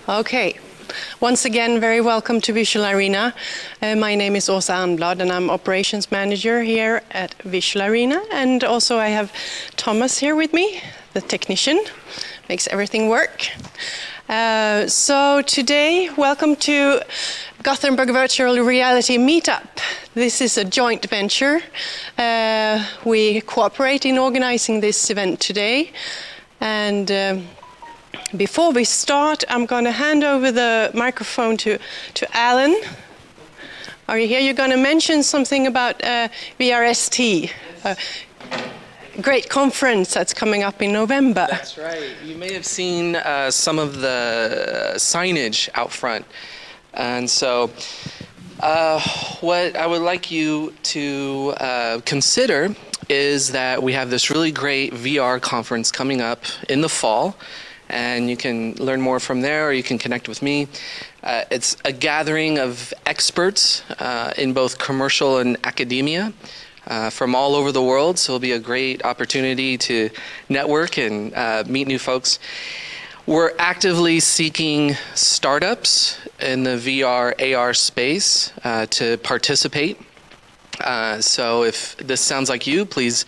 Okay. Once again, very welcome to Visual Arena. My name is Åsa Anblad and I'm Operations Manager here at Visual Arena. And also I have Thomas here with me, the technician, makes everything work. So today, welcome to Gothenburg Virtual Reality Meetup. This is a joint venture. We cooperate in organizing this event today. And before we start, I'm going to hand over the microphone to Alan. Are you here? You're going to mention something about VRST, a great conference that's coming up in November. That's right. You may have seen some of the signage out front. And so what I would like you to consider is that we have this really great VR conference coming up in the fall. And you can learn more from there, or you can connect with me. It's a gathering of experts in both commercial and academia from all over the world, so it'll be a great opportunity to network and meet new folks. We're actively seeking startups in the VR, AR space to participate. So if this sounds like you, please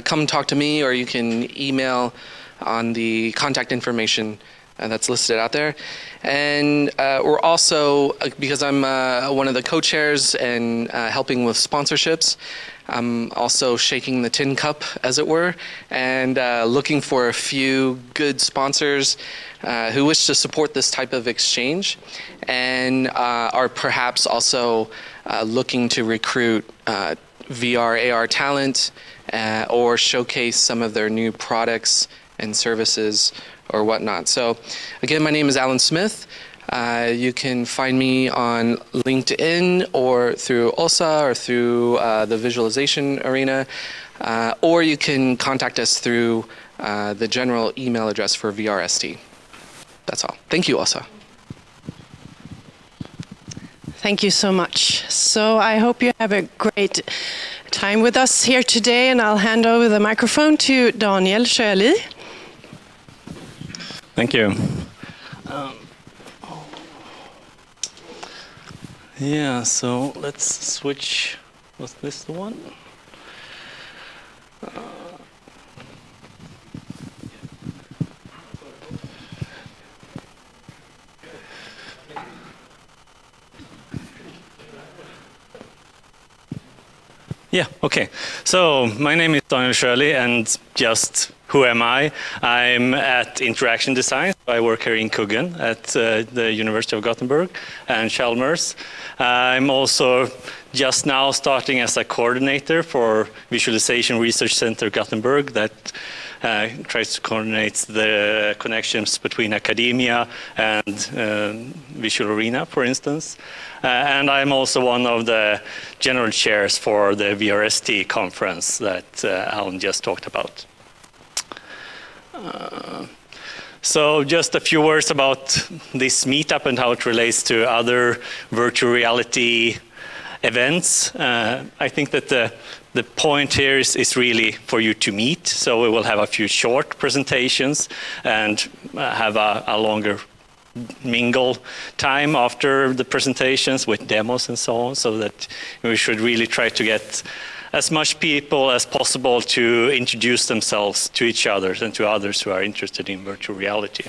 come talk to me, or you can email on the contact information that's listed out there. And we're also, because I'm one of the co-chairs and helping with sponsorships, I'm also shaking the tin cup, as it were, and looking for a few good sponsors who wish to support this type of exchange and are perhaps also looking to recruit VR, AR talent or showcase some of their new products and services or whatnot. So again, my name is Alan Smith. You can find me on LinkedIn or through Åsa or through the Visualization Arena, or you can contact us through the general email address for VRST. That's all. Thank you, Åsa. Thank you so much. So I hope you have a great time with us here today, and I'll hand over the microphone to Daniel Sjöli. Thank you. Yeah, so let's switch. Was this the one? Yeah, okay. So my name is Daniel Sjöli, and just who am I? I'm at Interaction Design. I work here in Kuggen at the University of Gothenburg and Chalmers. I'm also just now starting as a coordinator for Visualization Research Center Gothenburg that tries to coordinate the connections between academia and Visual Arena, for instance. And I'm also one of the general chairs for the VRST conference that Alan just talked about. So just a few words about this meetup and how it relates to other virtual reality events. I think that the point here is really for you to meet. So we will have a few short presentations and have a longer mingle time after the presentations with demos and so on, so that we should really try to get as much people as possible to introduce themselves to each other and to others who are interested in virtual reality.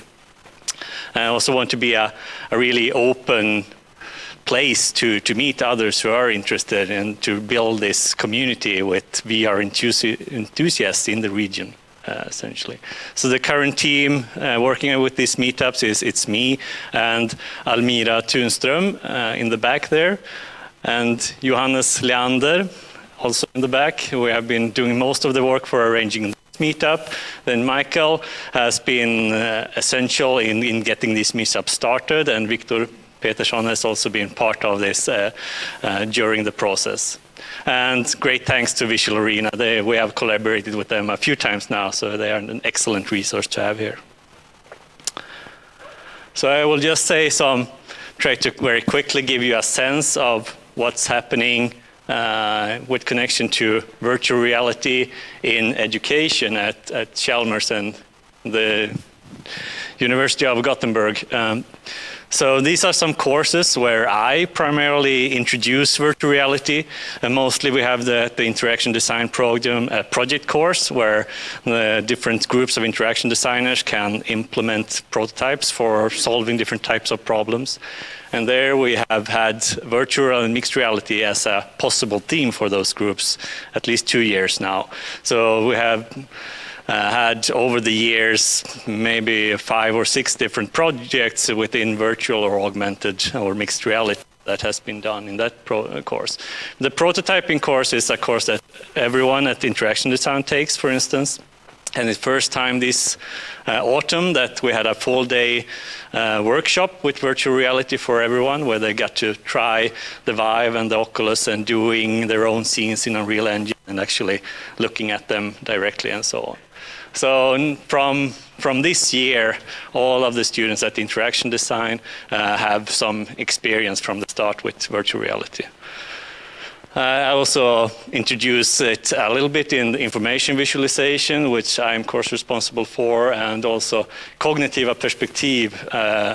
I also want to be a really open place to meet others who are interested and to build this community with VR enthusiasts in the region, essentially. So the current team working with these meetups it's me and Almira Tunström in the back there, and Johannes Leander also in the back. We have been doing most of the work for arranging this meetup. Then Michael has been essential in getting this meetup started, and Victor Petersson has also been part of this during the process. And great thanks to Visual Arena. We have collaborated with them a few times now, so they are an excellent resource to have here. So I will just try to very quickly give you a sense of what's happening with connection to virtual reality in education at Chalmers and the University of Gothenburg. So these are some courses where I primarily introduce virtual reality, and mostly we have the interaction design program project course where the different groups of interaction designers can implement prototypes for solving different types of problems. And there we have had virtual and mixed reality as a possible theme for those groups at least 2 years now. So we have had over the years maybe 5 or 6 different projects within virtual or augmented or mixed reality that has been done in that course. The prototyping course is a course that everyone at Interaction Design takes, for instance. And it's the first time this autumn that we had a full day workshop with virtual reality for everyone, where they got to try the Vive and the Oculus and doing their own scenes in Unreal Engine and actually looking at them directly and so on. So from this year, all of the students at Interaction Design have some experience from the start with virtual reality. I also introduce it a little bit in information visualization, which I'm course responsible for, and also Kognitiva Perspektiv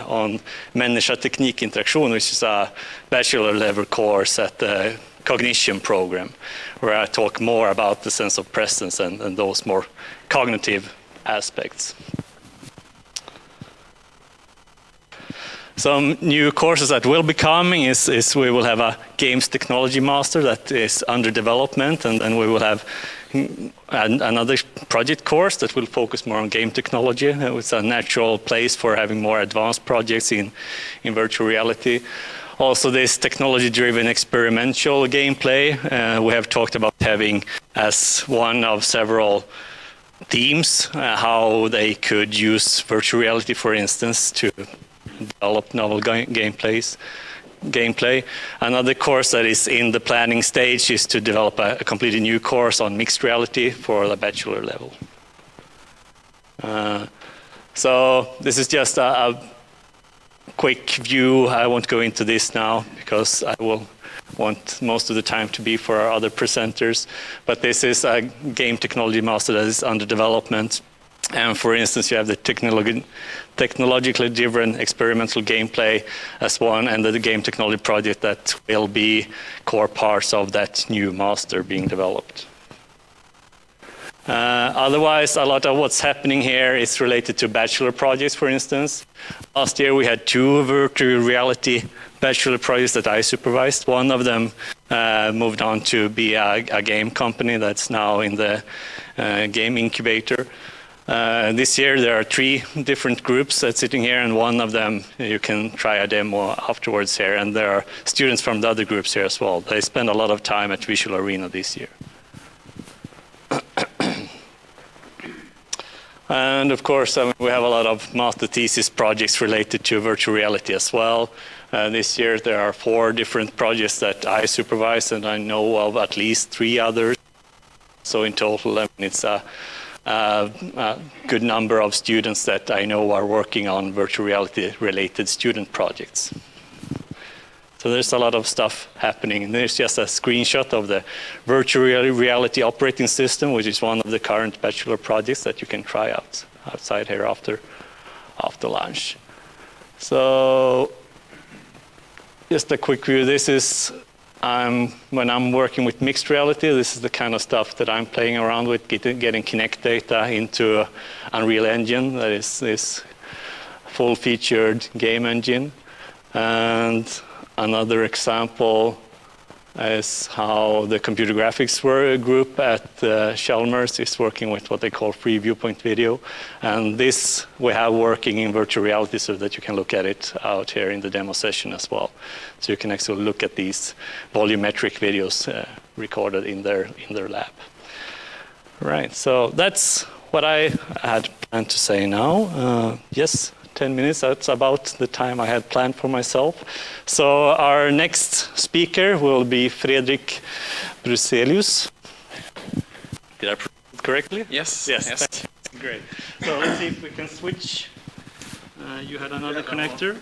on Människa Teknik Interaktion, which is a bachelor level course at the cognition program, where I talk more about the sense of presence and those more cognitive aspects. Some new courses that will be coming is we will have a games technology master that is under development, and then we will have another project course that will focus more on game technology. It's a natural place for having more advanced projects in virtual reality. Also, this technology-driven experimental gameplay we have talked about having as one of several themes, how they could use virtual reality, for instance, to develop novel gameplay. Another course that is in the planning stage is to develop a completely new course on mixed reality for the bachelor level. So this is just a quick view. I won't go into this now because I will want most of the time to be for our other presenters. But this is a game technology master that is under development. And for instance, you have the technologically driven experimental gameplay as one, and the game technology project that will be core parts of that new master being developed. Otherwise, a lot of what's happening here is related to bachelor projects, for instance. Last year, we had 2 virtual reality bachelor projects that I supervised. One of them moved on to be a game company that's now in the game incubator. This year there are 3 different groups that's sitting here, and one of them you can try a demo afterwards here, and there are students from the other groups here as well. They spend a lot of time at Visual Arena this year. And of course, we have a lot of master thesis projects related to virtual reality as well. This year there are 4 different projects that I supervise, and I know of at least 3 others. So in total, I mean, it's a good number of students that I know are working on virtual reality related student projects. So there's a lot of stuff happening. And there's just a screenshot of the virtual reality operating system, which is one of the current bachelor projects that you can try out outside here after lunch. So just a quick view. This is when I'm working with mixed reality, this is the kind of stuff that I'm playing around with, getting Kinect data into Unreal Engine. That is this full-featured game engine. And another example is how the computer graphics group at Chalmers is working with what they call free viewpoint video. And this we have working in virtual reality so that you can look at it out here in the demo session as well. So you can actually look at these volumetric videos recorded in their lab. Right, so that's what I had planned to say now. Yes? 10 minutes, that's about the time I had planned for myself. So our next speaker will be Fredrik Bruselius. Did I pronounce it correctly? Yes. Yes. Great. So let's see if we can switch. You had another connector?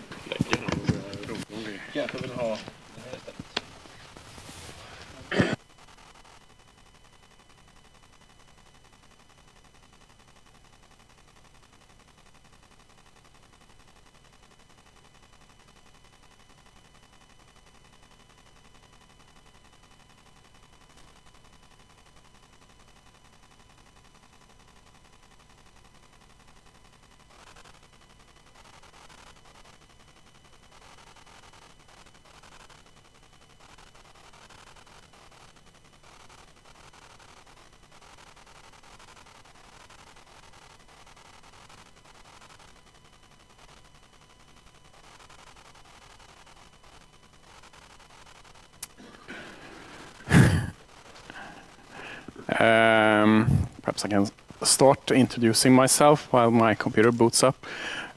Perhaps I can start introducing myself while my computer boots up.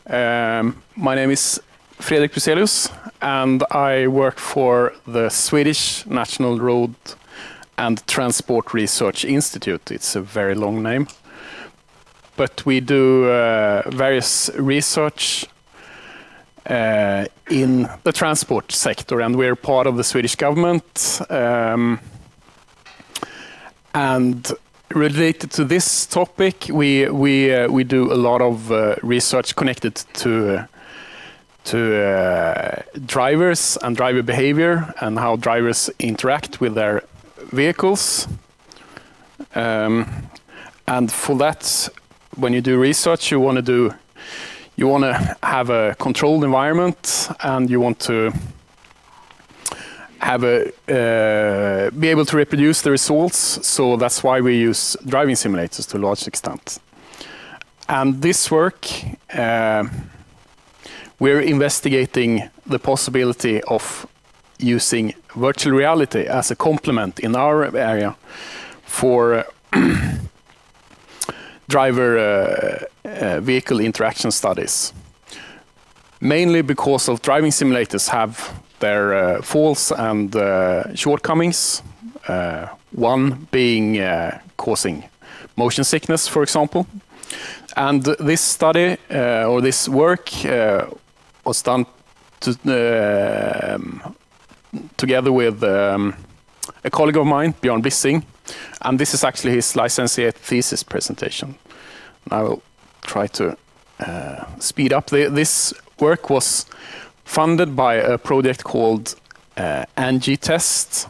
My name is Fredrik Bruselius, and I work for the Swedish National Road and Transport Research Institute. It's a very long name. But we do various research in the transport sector, and we're part of the Swedish government. And related to this topic, we do a lot of research connected to drivers and driver behavior and how drivers interact with their vehicles. And for that, when you do research, you want to have a controlled environment, and you want to have be able to reproduce the results. So that's why we use driving simulators to a large extent. And this work, we're investigating the possibility of using virtual reality as a complement in our area for driver vehicle interaction studies. Mainly because of driving simulators have their faults and shortcomings. One being causing motion sickness, for example. And this study, or this work, was done together with a colleague of mine, Björn Bissing, and this is actually his licentiate thesis presentation. I will try to speed up. This work was funded by a project called ANGI-TEST,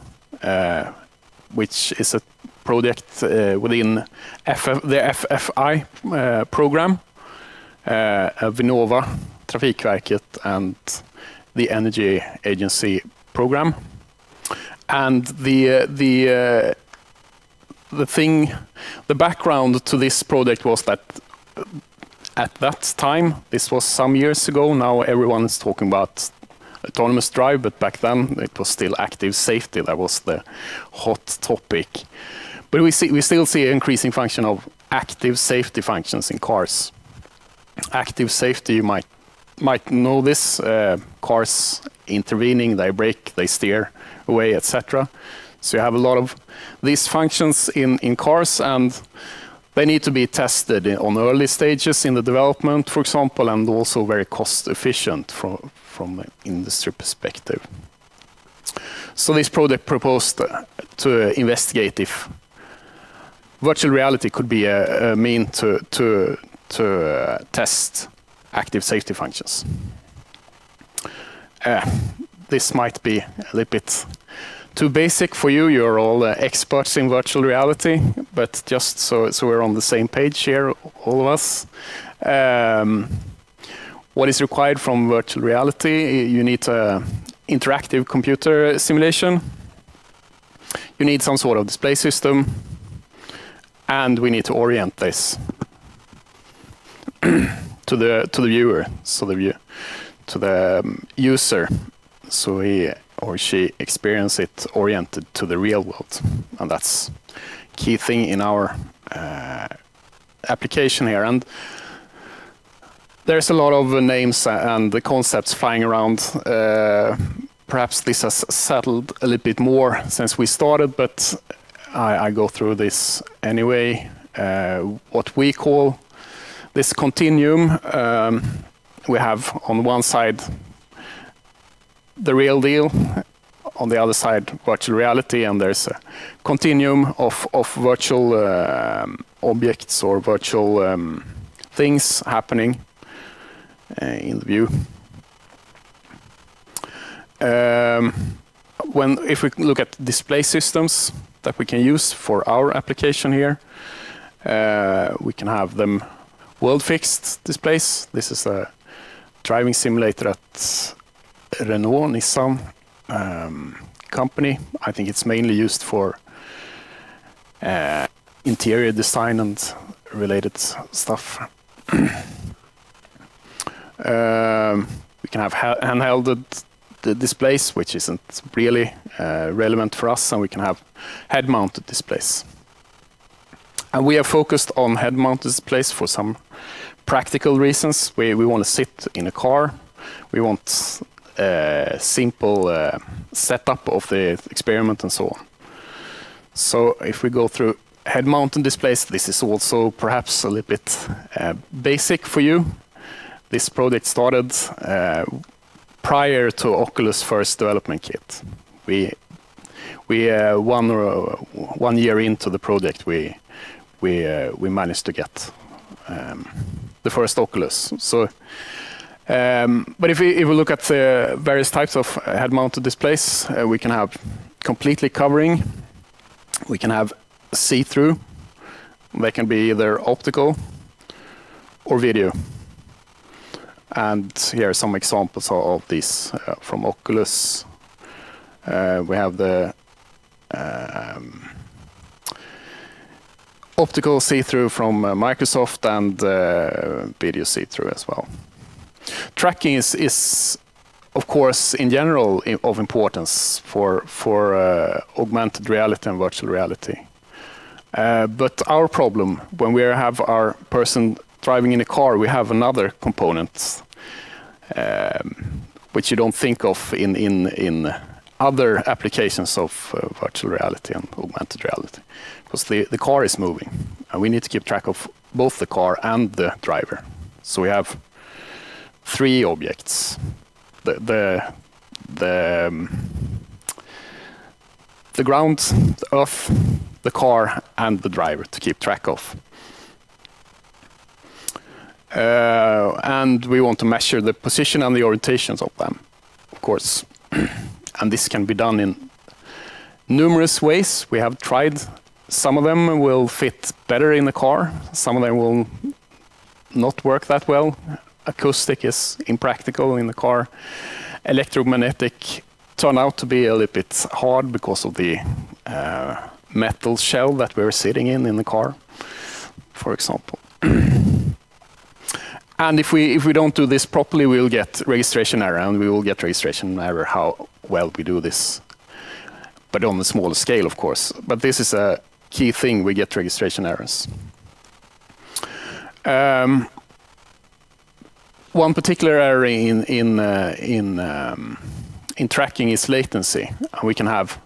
which is a project within the FFI program, Vinnova, Trafikverket, and the Energy Agency program. And the background to this project was that at that time, this was some years ago, now everyone is talking about autonomous drive, but back then it was still active safety that was the hot topic. But we still see an increasing function of active safety functions in cars. Active safety, you might know this, cars intervening, they brake, they steer away, etc. So you have a lot of these functions in cars, and they need to be tested on early stages in the development, for example, and also very cost efficient from an industry perspective. So this project proposed to investigate if virtual reality could be a mean to test active safety functions. This might be a little bit too basic for you. You're all experts in virtual reality, but just so we're on the same page here, all of us. What is required from virtual reality? You need interactive computer simulation. You need some sort of display system, and we need to orient this to the viewer, so to the user, so he or she experience it oriented to the real world. And that's key thing in our application here. And there's a lot of names and the concepts flying around. Perhaps this has settled a little bit more since we started, but I go through this anyway. What we call this continuum, we have on one side the real deal, on the other side virtual reality, and there's a continuum of virtual objects or virtual things happening in the view. If we look at display systems that we can use for our application here, we can have them world-fixed displays. This is a driving simulator at Renault, Nissan company. I think it's mainly used for interior design and related stuff. We can have handheld displays, which isn't really relevant for us, and we can have head-mounted displays. And we have focused on head-mounted displays for some practical reasons. We want to sit in a car. We want a simple setup of the experiment and so on. So if we go through head-mounted displays, this is also perhaps a little bit basic for you. This project started prior to Oculus' first development kit. We 1 year into the project, we managed to get the first Oculus. So, but if we look at the various types of head-mounted displays, we can have completely covering. We can have see-through. They can be either optical or video. And here are some examples of these from Oculus. We have the optical see-through from Microsoft and video see-through as well. Tracking is of course, in general, of importance for augmented reality and virtual reality. But our problem, when we have our person driving in a car, we have another component which you don't think of in other applications of virtual reality and augmented reality, because the car is moving, and we need to keep track of both the car and the driver. So we have three objects: the ground, the earth, the car, and the driver to keep track of. And we want to measure the position and the orientations of them, of course. And this can be done in numerous ways. We have tried. Some of them will fit better in the car. Some of them will not work that well. Acoustic is impractical in the car. Electromagnetic turned out to be a little bit hard because of the metal shell that we're sitting in the car, for example. And if we don't do this properly, we'll get registration error, and we will get registration error how well we do this, but on a smaller scale, of course. But this is a key thing: we get registration errors. One particular error in tracking is latency. We can have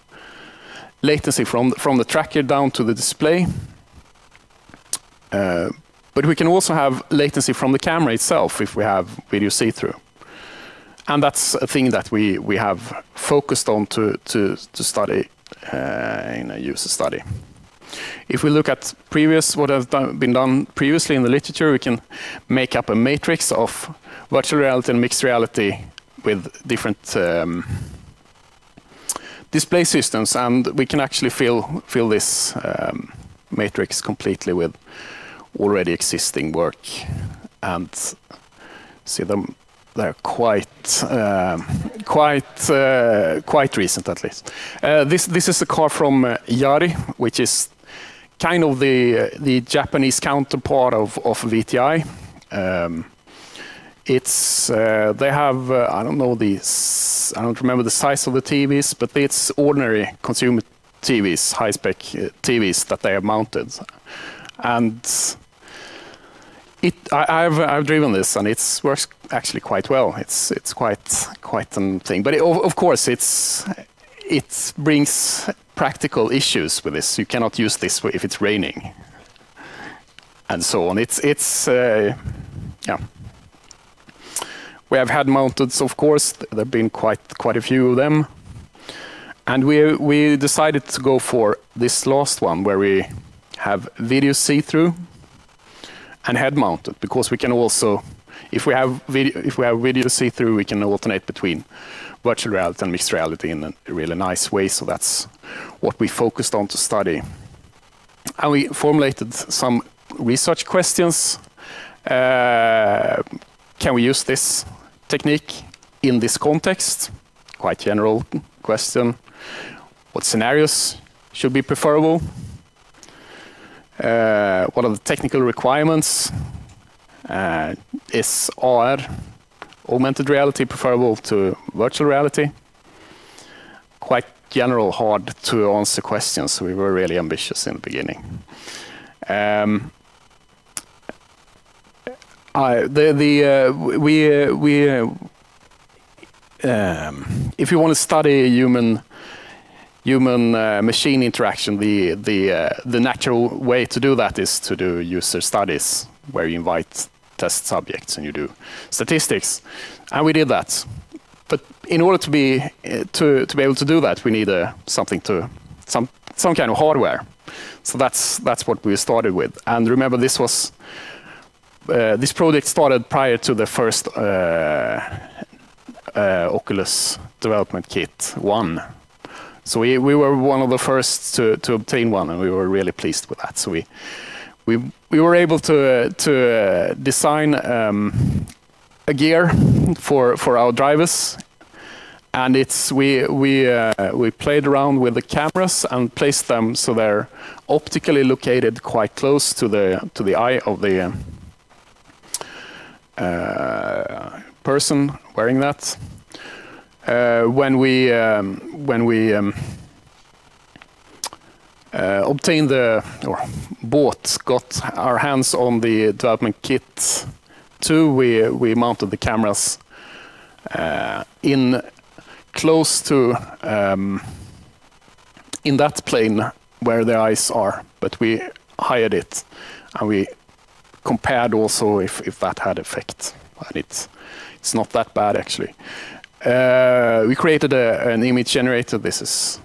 latency from the tracker down to the display. But we can also have latency from the camera itself if we have video see-through. And that's a thing that we have focused on to study in a user study. If we look at what has been done previously in the literature, we can make up a matrix of virtual reality and mixed reality with different display systems, and we can actually fill this matrix completely with already existing work, and see them. They're quite recent, at least. This is a car from Yari, which is kind of the Japanese counterpart of VTI. They have I don't remember the size of the TVs, but it's ordinary consumer TVs, high-spec TVs that they have mounted, and I've driven this, and it works actually quite well. It's quite a thing, but of course it brings practical issues with this. You cannot use this if it's raining, and so on. Yeah. We have head mounted, of course. There've been quite a few of them, and we decided to go for this last one where we have video see-through and head-mounted, because we can also, if we have video see-through, we can alternate between virtual reality and mixed reality in a really nice way. So that's what we focused on to study, and we formulated some research questions. Can we use this technique in this context? Quite general question. What scenarios should be preferable? What are the technical requirements? Is AR, augmented reality, preferable to virtual reality? Quite general, hard to answer questions. So we were really ambitious in the beginning. Um, if you want to study human machine interaction, the natural way to do that is to do user studies, where you invite test subjects and you do statistics, and we did that. But in order to be able to do that, we need some kind of hardware. So that's what we started with. And remember, this project started prior to the first Oculus Development Kit 1. So we were one of the first to obtain one, and we were really pleased with that. So we were able to design a gear for our drivers, and we played around with the cameras and placed them so they're optically located quite close to the eye of the person wearing that. When we obtained got our hands on the development kit 2, we mounted the cameras in close to in that plane where the eyes are, but we hired it, and we compared also if that had effect, and it's not that bad actually. We created an image generator. This is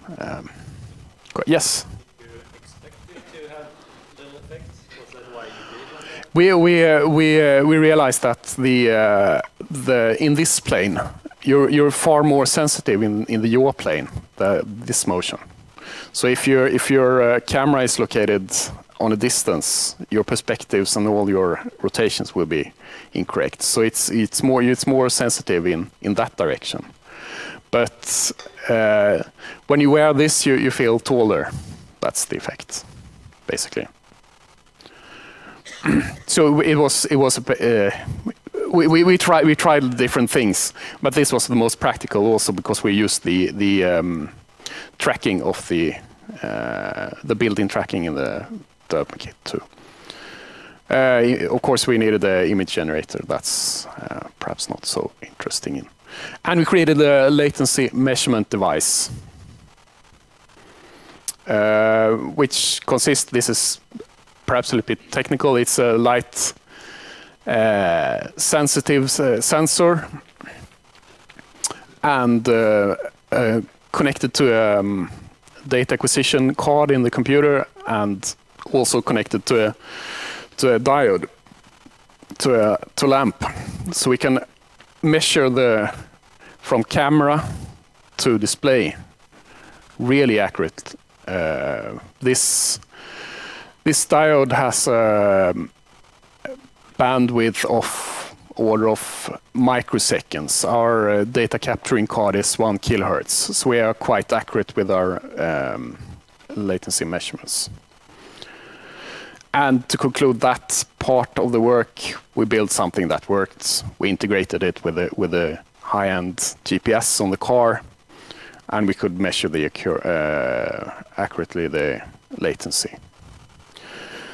yes. You expected to have little effects? Was that why you did it? We realized that the in this plane you're far more sensitive in the yaw plane, this motion. So if your camera is located on a distance, your perspectives and all your rotations will be incorrect. So it's more sensitive in that direction. But when you wear this, you feel taller. That's the effect, basically. So we tried different things, but this was the most practical also because we used the tracking of the built-in tracking in the development kit too. Of course, we needed the image generator. That's perhaps not so interesting. And we created a latency measurement device, which consists. This is perhaps a little bit technical. It's a light sensitive sensor and connected to a data acquisition card in the computer, and also connected to a diode, to a lamp, so we can measure from camera to display really accurate. This diode has a bandwidth of order of microseconds. Our data capturing card is 1 kilohertz, so we are quite accurate with our latency measurements. And to conclude that part of the work, we built something that worked. We integrated it with a high-end GPS on the car, and we could measure accurately the latency.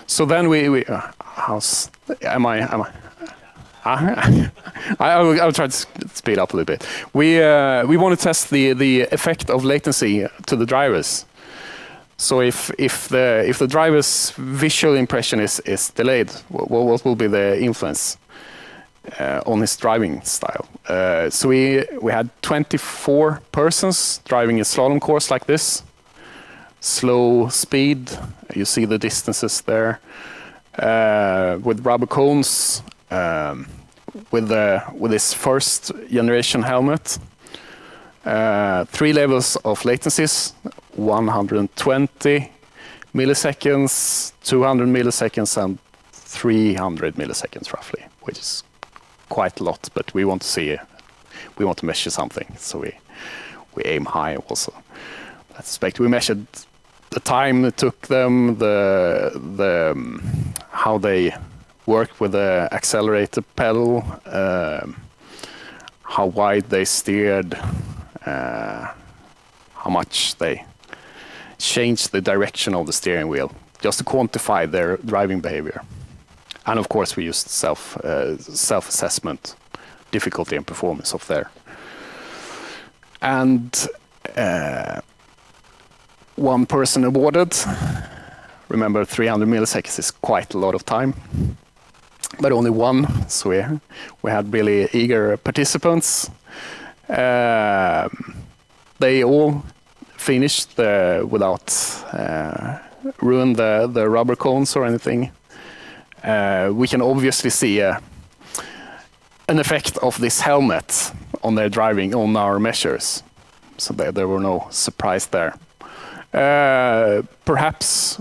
So then I'll try to speed up a little bit. We want to test the effect of latency to the drivers. So if the driver's visual impression is delayed, what will be the influence on his driving style? So we had 24 persons driving a slalom course like this, slow speed. You see the distances there, with rubber cones, with this first generation helmet. 3 levels of latencies: 120 milliseconds, 200 milliseconds, and 300 milliseconds roughly, which is quite a lot. But we want to measure something, so we aim high also. I suspect we measured the time it took them, how they worked with the accelerator pedal, how wide they steered, how much they changed the direction of the steering wheel. just to quantify their driving behavior. And of course, we used self-assessment, difficulty and performance of their. And one person awarded. Remember, 300 milliseconds is quite a lot of time, but only one. So we had really eager participants. They all finished without ruin the rubber cones or anything. We can obviously see an effect of this helmet on their driving on our measures. So there were no surprise there. Perhaps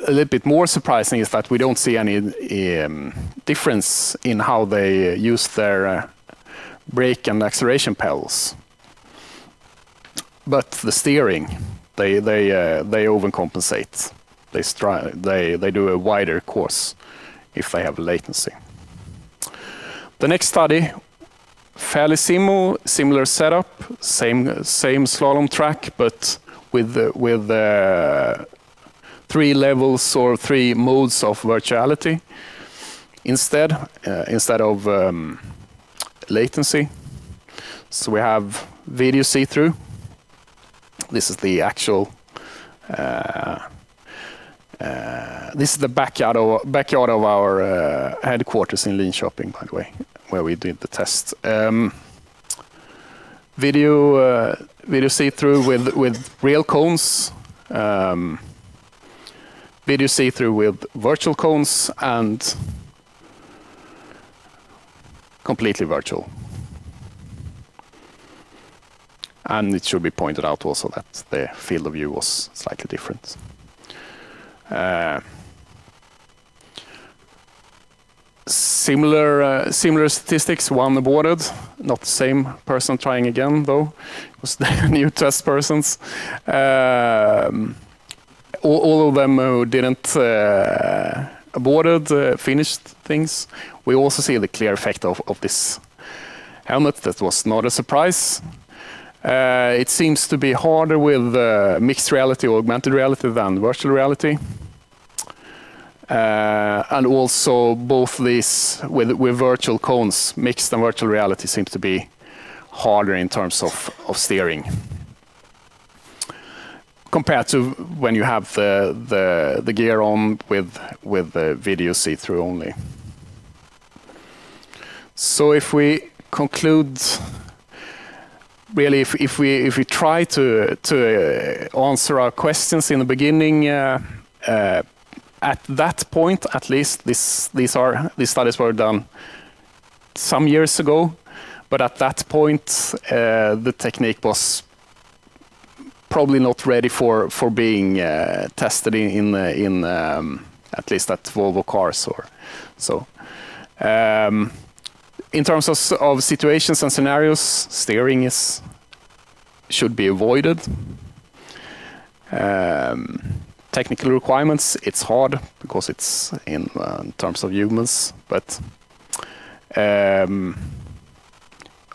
a little bit more surprising is that we don't see any difference in how they use their brake and acceleration pedals. But the steering, they overcompensate. They do a wider course if they have latency. The next study, fairly similar setup, same slalom track, but with 3 levels or 3 modes of virtuality instead of latency. So we have video see-through. This is the actual. This is the backyard of our headquarters in Linköping, by the way, where we did the test. Video see-through with real cones. Video see-through with virtual cones, and completely virtual. And it should be pointed out also that the field of view was slightly different. Similar statistics, one awarded, not the same person trying again though, it was the new test persons. All of them who didn't awarded finished things. We also see the clear effect of this helmet. That was not a surprise. It seems to be harder with mixed reality or augmented reality than virtual reality. And also both these with virtual cones, mixed and virtual reality seems to be harder in terms of steering compared to when you have the gear on with the video see-through only. So if we conclude, really, if we try to answer our questions in the beginning, at that point, at least, these studies were done some years ago, but at that point, the technique was probably not ready for being tested in at least at Volvo cars or so. In terms of situations and scenarios, steering should be avoided. Technical requirements, it's hard because it's in terms of humans, but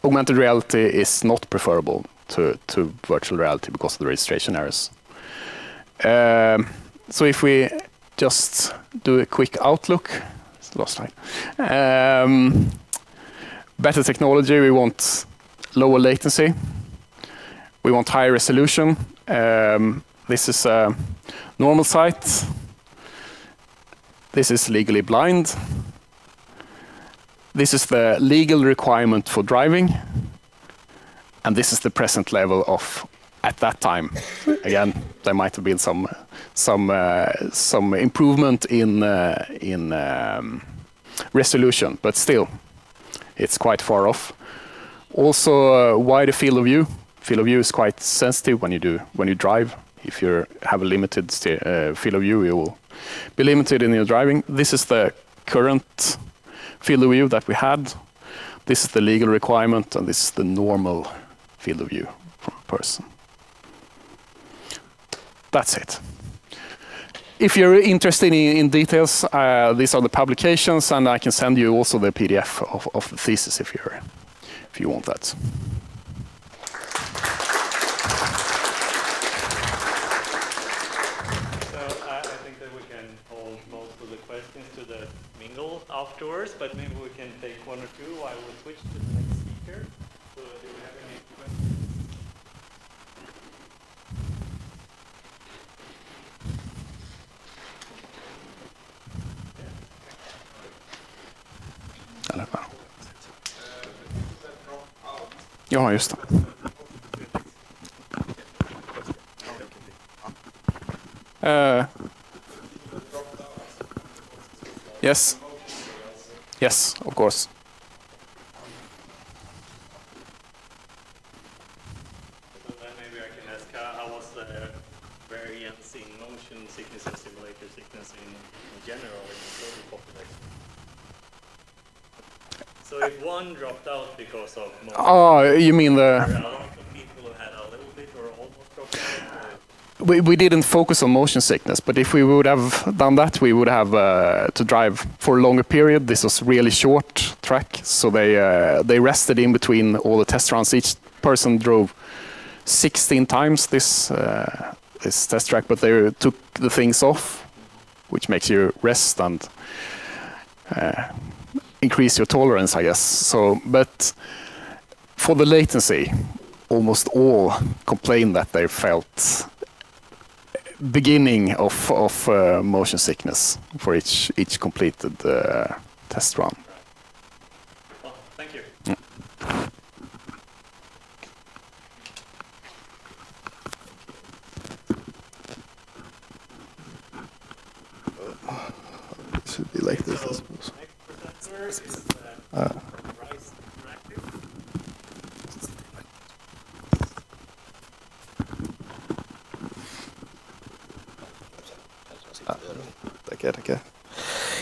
augmented reality is not preferable to virtual reality because of the registration errors. So if we just do a quick outlook, last slide. Better technology, we want lower latency, we want higher resolution. This is a normal sight. This is legally blind. This is the legal requirement for driving. And this is the present level of, at that time. Again, there might have been some improvement in resolution, but still, it's quite far off. Also, wider field of view. Field of view is quite sensitive when you drive. If you have a limited field of view, you will be limited in your driving. This is the current field of view that we had. This is the legal requirement, and this is the normal field of view from a person. That's it. If you're interested in details, these are the publications, and I can send you also the PDF of the thesis if you want that. questions to the mingle afterwards, but maybe we can take one or two while we switch to the next speaker. So do we have any questions? Ja, just det. Yes. Yes, of course. So then maybe I can ask, how was the variance in motion sickness and simulator sickness in general in the total population? So if one dropped out because of motion, Oh, you mean a the... lot of people had a little bit or almost dropped out? Or? We didn't focus on motion sickness, but if we would have done that, we would have to drive for a longer period. This was really short track, so they rested in between all the test runs. Each person drove 16 times this test track, but they took the things off, which makes you rest and increase your tolerance, I guess. So, but for the latency, almost all complained that they felt beginning of motion sickness for each completed test run. Well, thank you. It should be like this, I suppose. Next presenter is from Rise Interactive. Okay.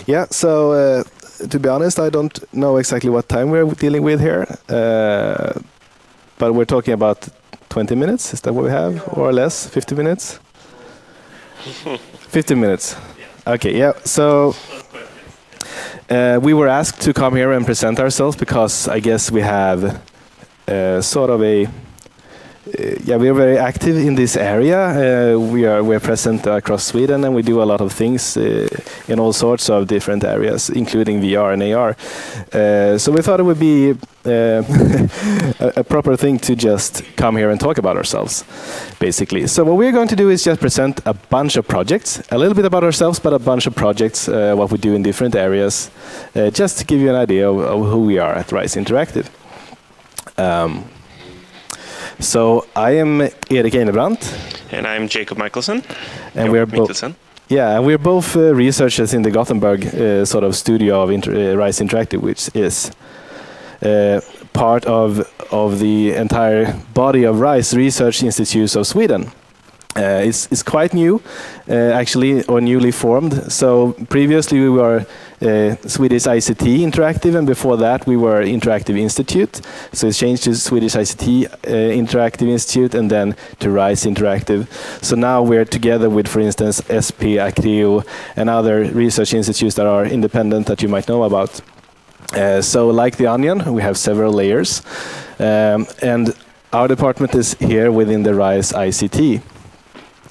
Yeah, so to be honest, I don't know exactly what time we're dealing with here, but we're talking about 20 minutes. Is that what we have, or less? 50 minutes? 50 minutes. Okay, yeah. So we were asked to come here and present ourselves because I guess we have sort of a we are very active in this area. We're present across Sweden, and we do a lot of things in all sorts of different areas, including VR and AR. So we thought it would be a proper thing to just come here and talk about ourselves, basically. So what we're going to do is just present a bunch of projects, a little bit about ourselves, but a bunch of projects, what we do in different areas, just to give you an idea of who we are at Rise Interactive. So I am Erik Einebrandt. And I'm Jacob Michelson. And we're we're both researchers in the Gothenburg sort of studio of Rise Interactive, which is part of the entire body of Rise Research Institutes of Sweden. It's quite new, actually, or newly formed. So previously we were Swedish ICT Interactive, and before that we were Interactive Institute. So it's changed to Swedish ICT Interactive Institute and then to Rise Interactive. So now we're together with, for instance, SP, Acreo, and other research institutes that are independent that you might know about. So like the onion, we have several layers. And our department is here within the Rise ICT.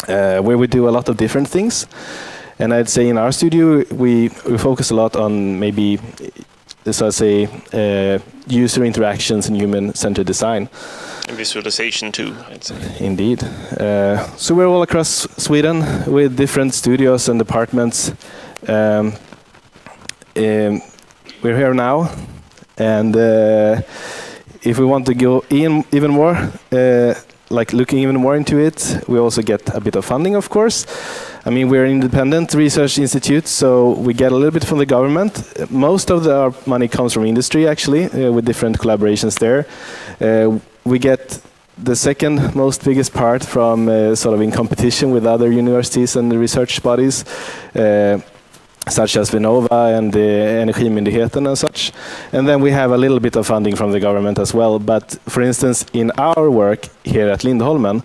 Where we do a lot of different things. And I'd say in our studio, we focus a lot on maybe, so I say, user interactions and human-centered design. And visualization too, I'd say. Indeed. So we're all across Sweden with different studios and departments. We're here now, and if we want to go in even more, like looking even more into it, we also get a bit of funding, of course. I mean, we're an independent research institute, so we get a little bit from the government. Most of our money comes from industry, actually, with different collaborations there. We get the second most biggest part from sort of in competition with other universities and research bodies, such as Vinnova and Energimyndigheten and such. And then we have a little bit of funding from the government as well. But for instance, in our work here at Lindholmen,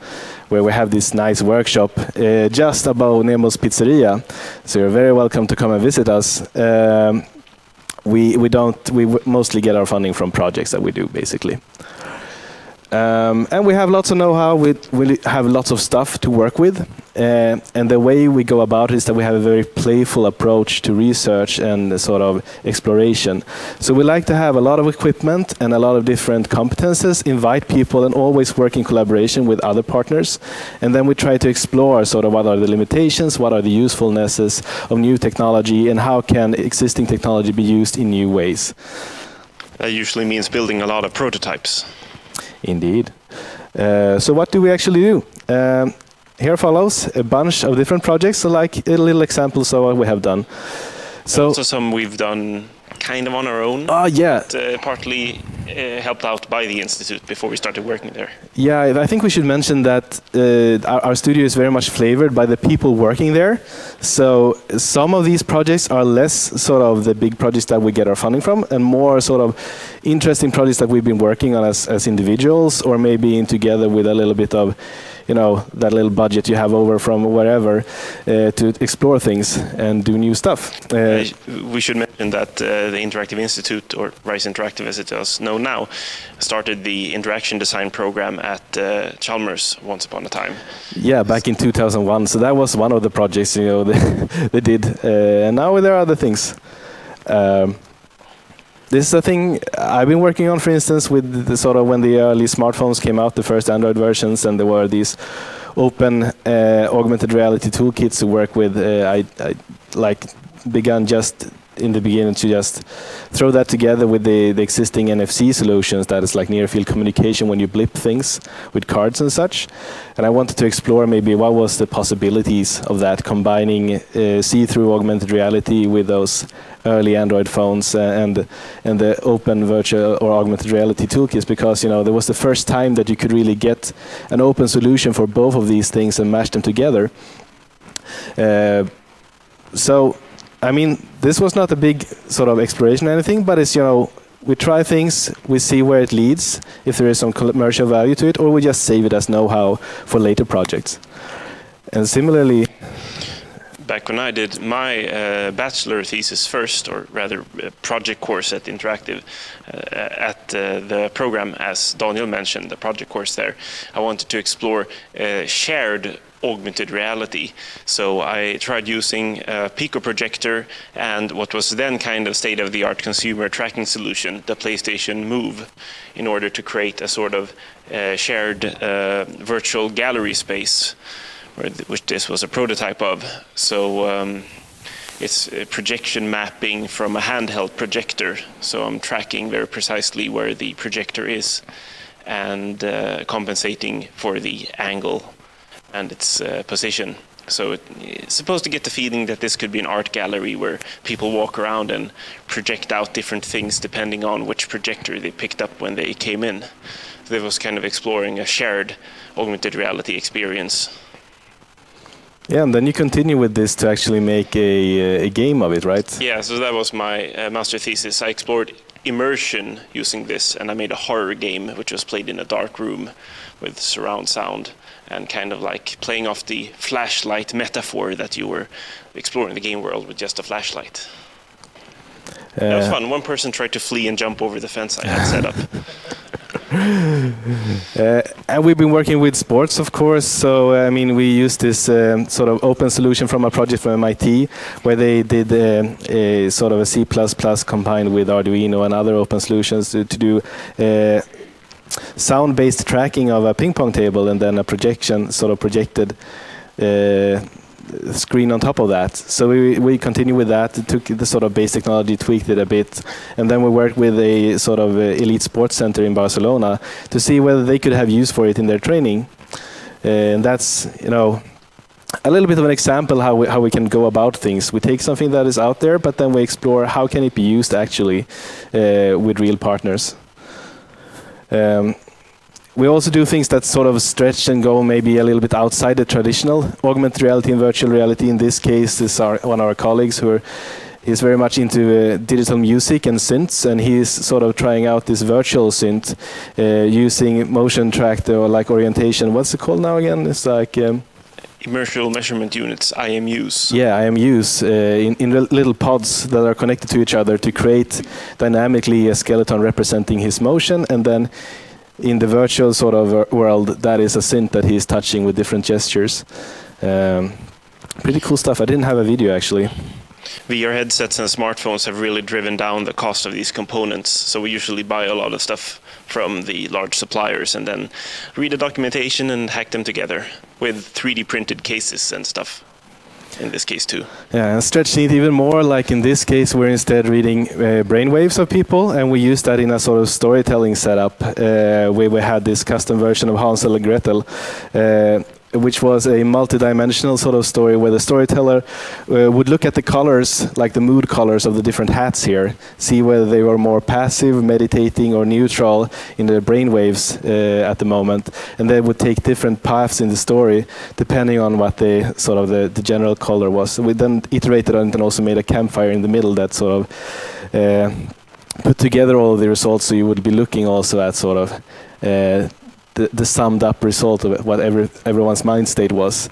where we have this nice workshop just above Nemo's Pizzeria, so you're very welcome to come and visit us. We mostly get our funding from projects that we do, basically. And we have lots of know-how. We have lots of stuff to work with. And the way we go about it is that we have a very playful approach to research and sort of exploration. So we like to have a lot of equipment and a lot of different competences, invite people, and always work in collaboration with other partners. And then we try to explore sort of what are the limitations, what are the usefulnesses of new technology, and how can existing technology be used in new ways. That usually means building a lot of prototypes. Indeed. So what do we actually do? Here follows a bunch of different projects, so like a little examples of what we have done. So also some we've done kind of on our own. Yeah. But, partly helped out by the Institute before we started working there. Yeah, I think we should mention that our studio is very much flavored by the people working there. So some of these projects are less sort of the big projects that we get our funding from, and more sort of interesting projects that we've been working on as individuals, or maybe in together with a little bit of, you know, that little budget you have over from wherever to explore things and do new stuff. We should mention that the Interactive Institute, or RISE Interactive as it is known now, started the interaction design program at Chalmers once upon a time. Yeah, back in 2001. So that was one of the projects, you know, they did. And now there are other things. This is a thing I've been working on, for instance, with the sort of when the early smartphones came out, the first Android versions, and there were these open augmented reality toolkits to work with. I like began just in the beginning to just throw that together with the existing NFC solutions, that is like near field communication when you blip things with cards and such. And I wanted to explore maybe what was the possibilities of that, combining see-through augmented reality with those early Android phones and the open virtual or augmented reality toolkits, because, you know, there was the first time that you could really get an open solution for both of these things and mash them together. So I mean, this was not a big sort of exploration or anything, but it's, you know, we try things, we see where it leads, if there is some commercial value to it, or we just save it as know-how for later projects. And similarly, back when I did my bachelor thesis first, or rather project course at Interactive, at the program, as Daniel mentioned, the project course there, I wanted to explore shared augmented reality. So I tried using a Pico projector and what was then kind of state-of-the-art consumer tracking solution, the PlayStation Move, in order to create a sort of shared virtual gallery space, which this was a prototype of. So it's a projection mapping from a handheld projector. So I'm tracking very precisely where the projector is and compensating for the angle and its position. So it's supposed to get the feeling that this could be an art gallery where people walk around and project out different things depending on which projector they picked up when they came in. So it was kind of exploring a shared augmented reality experience. Yeah, and then you continue with this to actually make a game of it, right? Yeah, so that was my master thesis. I explored immersion using this, and I made a horror game which was played in a dark room with surround sound, and kind of like playing off the flashlight metaphor that you were exploring the game world with just a flashlight. That was fun. One person tried to flee and jump over the fence I had set up. And we've been working with sports, of course. So, I mean, we used this sort of open solution from a project from MIT, where they did a sort of a C++ combined with Arduino and other open solutions to do sound-based tracking of a ping pong table, and then a projection, sort of projected screen on top of that. So we continue with that, took the sort of base technology, tweaked it a bit, and then we worked with a sort of elite sports center in Barcelona to see whether they could have use for it in their training. And that's, you know, a little bit of an example how we can go about things. We take something that is out there, but then we explore how can it be used actually with real partners. We also do things that sort of stretch and go maybe a little bit outside the traditional augmented reality and virtual reality. In this case, is one of our colleagues who is very much into digital music and synths, and he is sort of trying out this virtual synth using motion tracked or like orientation. What's it called now again? It's like Immersive measurement units, IMUs. Yeah, IMUs in little pods that are connected to each other to create dynamically a skeleton representing his motion, and then in the virtual sort of world, that is a synth that he's touching with different gestures. Pretty cool stuff. I didn't have a video actually. VR headsets and smartphones have really driven down the cost of these components. So we usually buy a lot of stuff from the large suppliers and then read the documentation and hack them together with 3D printed cases and stuff. In this case too. Yeah, and stretching it even more, like in this case, we're instead reading brainwaves of people, and we use that in a sort of storytelling setup where we had this custom version of Hansel and Gretel, which was a multi-dimensional sort of story where the storyteller would look at the colors, like the mood colors of the different hats here, see whether they were more passive, meditating, or neutral in their brainwaves at the moment, and they would take different paths in the story depending on what the sort of the general color was. So we then iterated on it and also made a campfire in the middle that sort of put together all of the results, so you would be looking also at sort of the summed up result of what everyone's mind state was.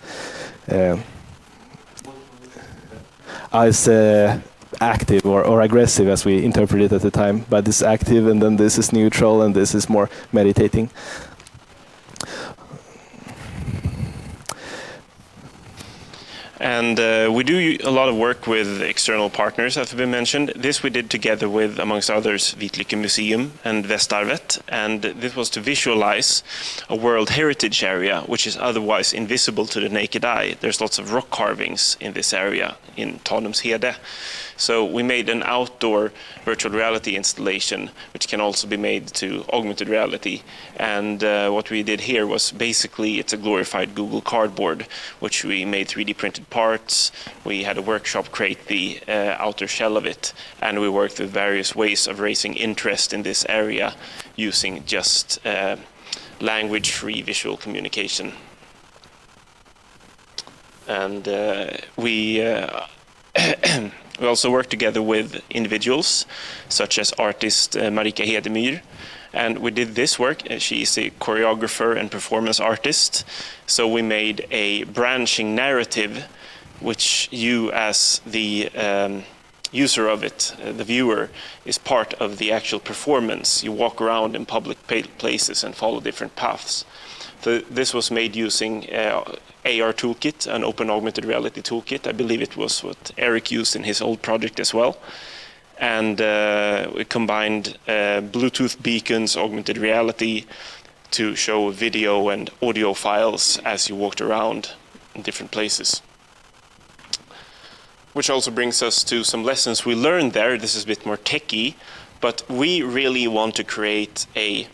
As active or aggressive as we interpreted it at the time, but this is active and then this is neutral and this is more meditating. And we do a lot of work with external partners, as has been mentioned. This we did together with, amongst others, Vitlycke Museum and Västarvet. And this was to visualize a World Heritage area, which is otherwise invisible to the naked eye. There's lots of rock carvings in this area, in Tanumshede. So we made an outdoor virtual reality installation, which can also be made to augmented reality. And what we did here was basically, it's a glorified Google Cardboard, which we made 3D printed parts. We had a workshop create the outer shell of it. And we worked with various ways of raising interest in this area using just language-free visual communication. And we also work together with individuals, such as artist Marika Hedemyr. And we did this work. She is a choreographer and performance artist. So we made a branching narrative, which you as the user of it, the viewer, is part of the actual performance. You walk around in public places and follow different paths. So this was made using AR toolkit, an open augmented reality toolkit. I believe it was what Eric used in his old project as well. And we combined Bluetooth beacons, augmented reality, to show video and audio files as you walked around in different places. Which also brings us to some lessons we learned there. This is a bit more techie, but we really want to create a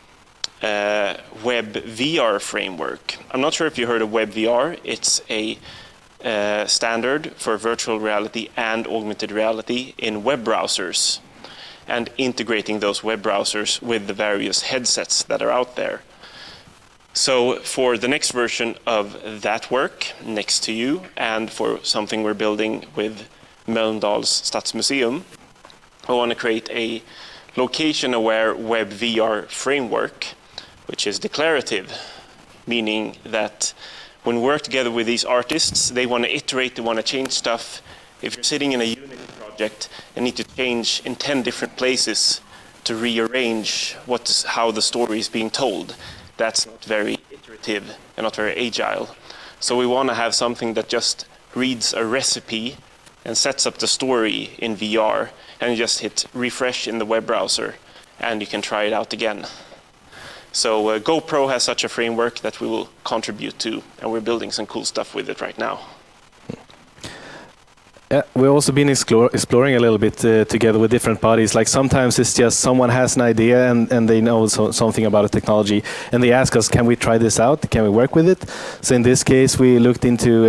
web VR framework. I'm not sure if you heard of web VR. It's a standard for virtual reality and augmented reality in web browsers, and integrating those web browsers with the various headsets that are out there. So for the next version of that work next to you, and for something we're building with Mölndals Stadsmuseum, I want to create a location-aware web VR framework, which is declarative, meaning that when we work together with these artists, they want to iterate, they want to change stuff. If you're sitting in a Unity project and need to change in 10 different places to rearrange how the story is being told, that's not very iterative and not very agile. So we want to have something that just reads a recipe and sets up the story in VR, and you just hit refresh in the web browser and you can try it out again. So GoPro has such a framework that we will contribute to, and we're building some cool stuff with it right now. Yeah, we've also been exploring a little bit together with different parties. Like sometimes it's just someone has an idea and they know something about a technology, and they ask us, can we try this out? Can we work with it? So in this case, we looked into,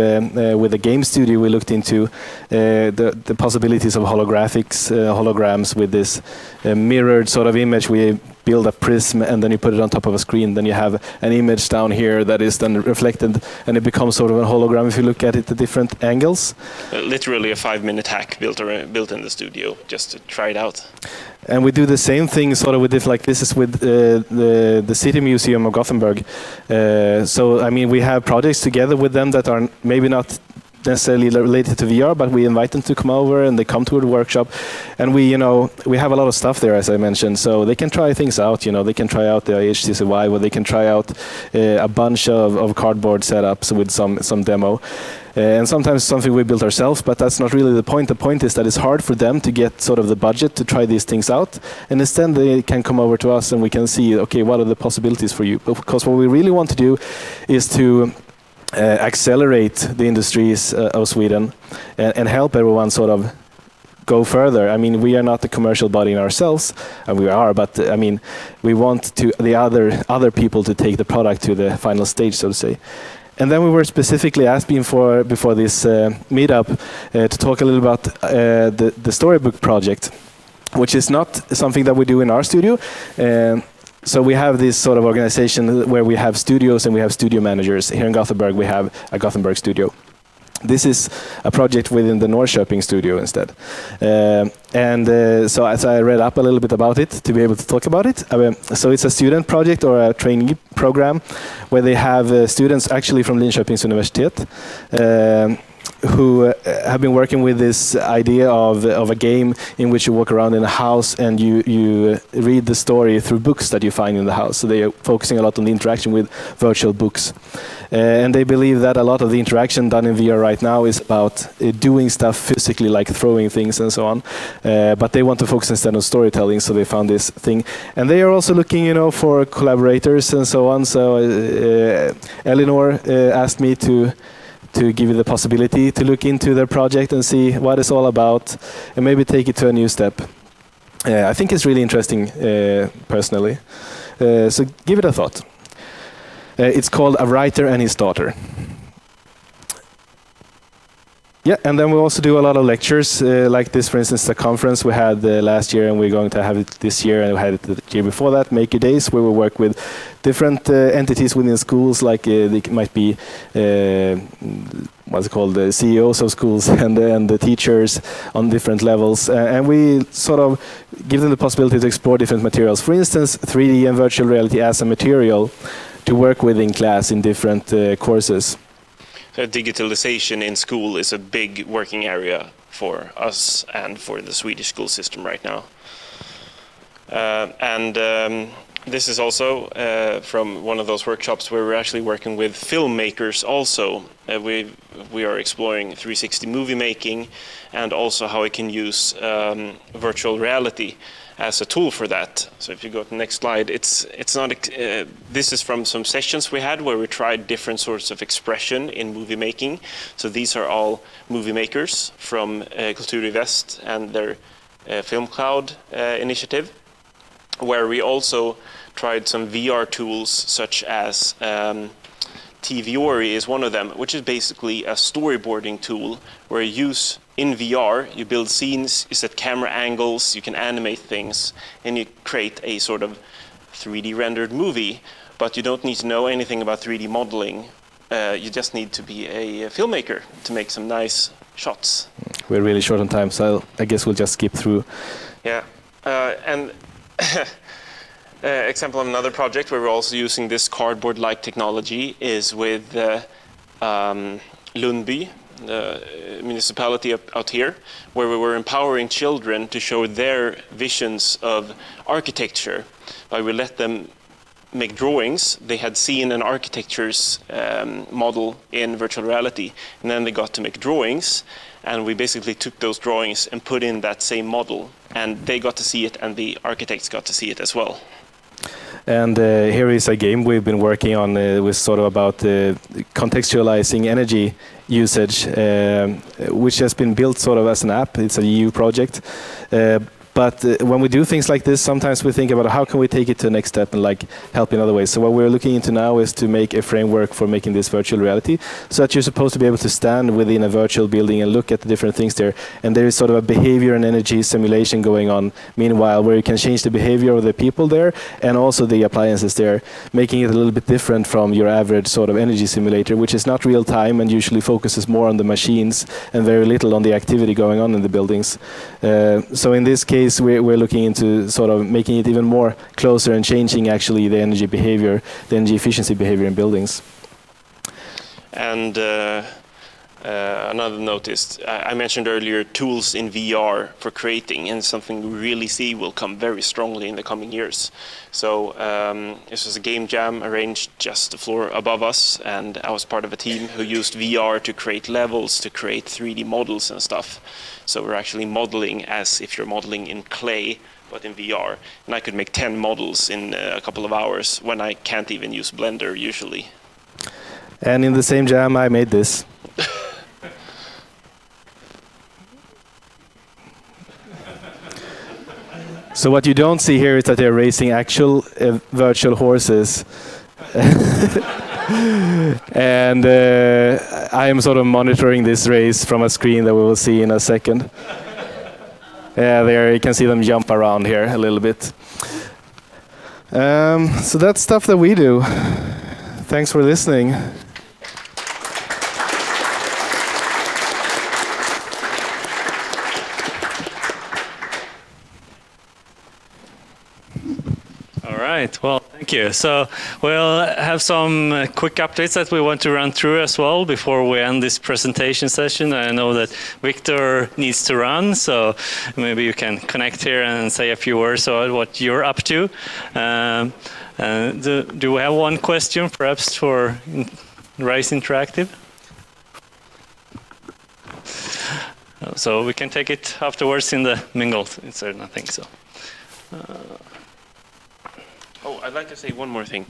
with a game studio, we looked into the possibilities of holograms with this mirrored sort of image. We build a prism and then you put it on top of a screen. Then you have an image down here that is then reflected, and it becomes sort of a hologram if you look at it at different angles. Literally a 5-minute hack built in the studio just to try it out. And we do the same thing sort of with this, like this is with the City Museum of Gothenburg. So I mean, we have projects together with them that are maybe not necessarily related to VR, but we invite them to come over and they come to the workshop, and we have a lot of stuff there, as I mentioned, so they can try things out. They can try out the HTC Vive, or they can try out a bunch of cardboard setups with some demo. And sometimes something we built ourselves, but that's not really the point. The point is that it's hard for them to get sort of the budget to try these things out. And instead they can come over to us and we can see, okay, what are the possibilities for you? Because what we really want to do is to accelerate the industries of Sweden and help everyone sort of go further. I mean, we are not a commercial body in ourselves, and we are, but I mean, we want the other people to take the product to the final stage, so to say. And then we were specifically asked before this meetup to talk a little about the storybook project, which is not something that we do in our studio. So we have this sort of organization where we have studios and we have studio managers. Here in Gothenburg, we have a Gothenburg studio. This is a project within the Norrköping studio instead. So as I read up a little bit about it to be able to talk about it, so it's a student project or a trainee program where they have students actually from Linköpings Universitet who have been working with this idea of a game in which you walk around in a house and you read the story through books that you find in the house. So they are focusing a lot on the interaction with virtual books. And they believe that a lot of the interaction done in VR right now is about doing stuff physically, like throwing things and so on. But they want to focus instead on storytelling, so they found this thing. And they are also looking, for collaborators and so on. So Elinor asked me to give you the possibility to look into their project and see what it's all about and maybe take it to a new step. I think it's really interesting, personally. So give it a thought. It's called A Writer and His Daughter. Yeah, and then we also do a lot of lectures, like this, for instance, the conference we had last year, and we're going to have it this year, and we had it the year before that, Maker Days, where we work with different entities within schools, like they might be, what's it called, the CEOs of schools and the teachers on different levels, and we sort of give them the possibility to explore different materials. For instance, 3D and virtual reality as a material to work with in class in different courses. Digitalization in school is a big working area for us and for the Swedish school system right now. This is also from one of those workshops where we're actually working with filmmakers also. We are exploring 360 movie making and also how we can use virtual reality as a tool for that. So if you go to the next slide, it's not. This is from some sessions we had where we tried different sorts of expression in movie making. So these are all movie makers from Kulturivest and their Film Cloud initiative, where we also tried some VR tools such as TVori is one of them, which is basically a storyboarding tool where you use in VR, you build scenes, you set camera angles, you can animate things, and you create a sort of 3D rendered movie, but you don't need to know anything about 3D modeling. You just need to be a filmmaker to make some nice shots. We're really short on time, so I guess we'll just skip through. Yeah, and example of another project where we're also using this cardboard-like technology is with Lundby, the municipality out here, where we were empowering children to show their visions of architecture. We let them make drawings. They had seen an architecture's model in virtual reality, and then they got to make drawings, and we basically took those drawings and put in that same model, and they got to see it, and the architects got to see it as well. And here is a game we've been working on with sort of about contextualizing energy usage, which has been built sort of as an app. It's a EU project. But when we do things like this, sometimes we think about how can we take it to the next step and like help in other ways. So what we're looking into now is to make a framework for making this virtual reality, so that you're supposed to be able to stand within a virtual building and look at the different things there. And there is sort of a behavior and energy simulation going on meanwhile, where you can change the behavior of the people there and also the appliances there, making it a little bit different from your average sort of energy simulator, which is not real time and usually focuses more on the machines and very little on the activity going on in the buildings. So in this case, we're looking into sort of making it even more closer and changing actually the energy behavior, the energy efficiency behavior in buildings. And another note is, I mentioned earlier tools in VR for creating, and something we really see will come very strongly in the coming years. So this was a game jam arranged just the floor above us, and I was part of a team who used VR to create levels, to create 3D models and stuff. So we're actually modeling as if you're modeling in clay, but in VR. And I could make 10 models in a couple of hours when I can't even use Blender usually. And in the same jam, I made this. So what you don't see here is that they're racing actual virtual horses. And I am sort of monitoring this race from a screen that we will see in a second. There you can see them jump around here a little bit. So that's stuff that we do. Thanks for listening. Right. Well, thank you. So we'll have some quick updates that we want to run through as well before we end this presentation session. I know that Victor needs to run, so maybe you can connect here and say a few words about what you're up to. Do we have one question, perhaps, for Rise Interactive? So we can take it afterwards in the mingle. Is there nothing? So. Oh, I'd like to say one more thing.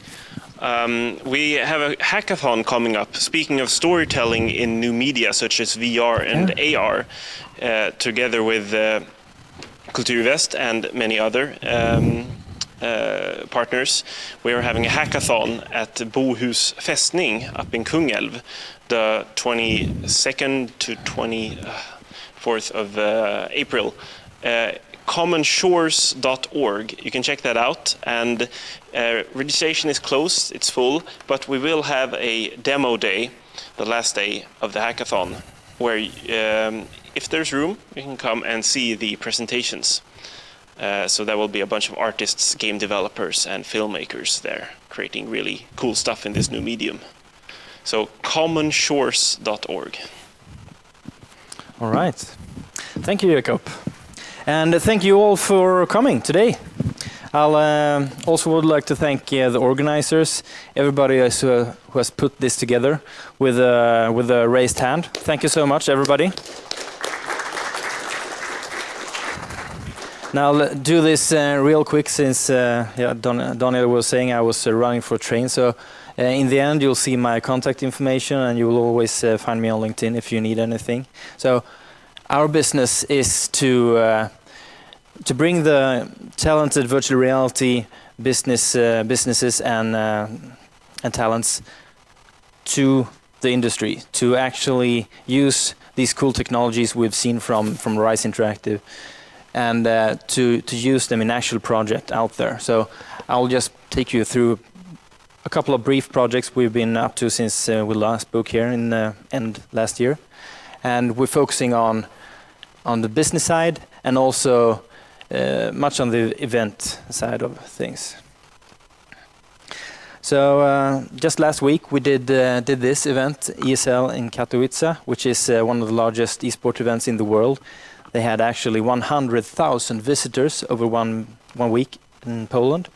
We have a hackathon coming up, speaking of storytelling in new media such as VR and AR, together with Kulturväst and many other partners. We are having a hackathon at Bohus Fästning up in Kungälv, the 22nd to 24th of April. commonshores.org. You can check that out, and registration is closed, it's full, but we will have a demo day, the last day of the hackathon, where if there's room, you can come and see the presentations. So there will be a bunch of artists, game developers, and filmmakers there creating really cool stuff in this new medium. So commonshores.org. All right. Thank you, Jacob. And thank you all for coming today. I'll also would like to thank the organizers, everybody who has put this together with a raised hand. Thank you so much, everybody. Now I'll do this real quick, since Daniel was saying I was running for a train. So in the end, you'll see my contact information, and you will always find me on LinkedIn if you need anything. So our business is to bring the talented virtual reality businesses and talents to the industry, to actually use these cool technologies we've seen from Rise Interactive, and to use them in actual project out there. So I'll just take you through a couple of brief projects we've been up to since we last spoke here in end last year. And we're focusing on the business side, and also much on the event side of things. So just last week we did this event, ESL in Katowice, which is one of the largest esports events in the world. They had actually 100,000 visitors over one week in Poland,